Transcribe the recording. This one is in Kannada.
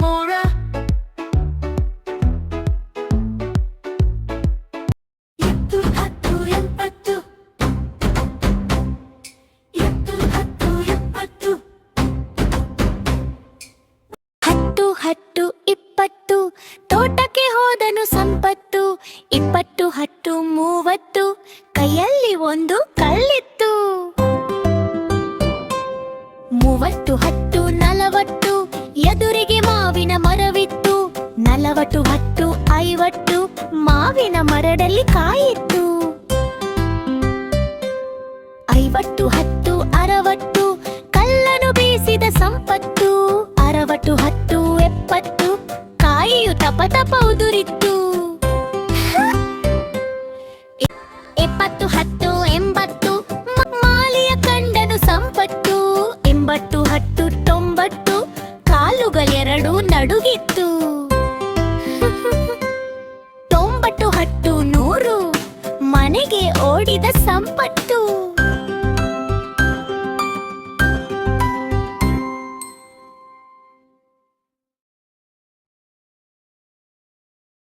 ಮೋರ ಎತ್ತು ಹತ್ತು ಎಪ್ಪತ್ತು ಎತ್ತು ಹತ್ತು ಎಪ್ಪತ್ತು ಹತ್ತು ಹತ್ತು ಇಪ್ಪತ್ತು ತೋಟಕ್ಕೆ ಹೋದನು ಸಂಪತ್ತು 20 10 30 ಕೈಯಲ್ಲಿ ಒಂದು ಕಲ್ಲಿತ್ತು 30 10 40 ಎದುರಿಗೆ ಮಾವಿನ ಮರವಿತ್ತು 40 10 50 ಮಾವಿನ ಮರದಲ್ಲಿ ಕಾಯಿತ್ತು 50 10 60 ಕಲ್ಲನು ಬೀಸಿದ ಸಂಪತ್ತು 60 10 70 ಕಾಯಿಯು ತಪ ತಪ ಉದುರಿತ್ತು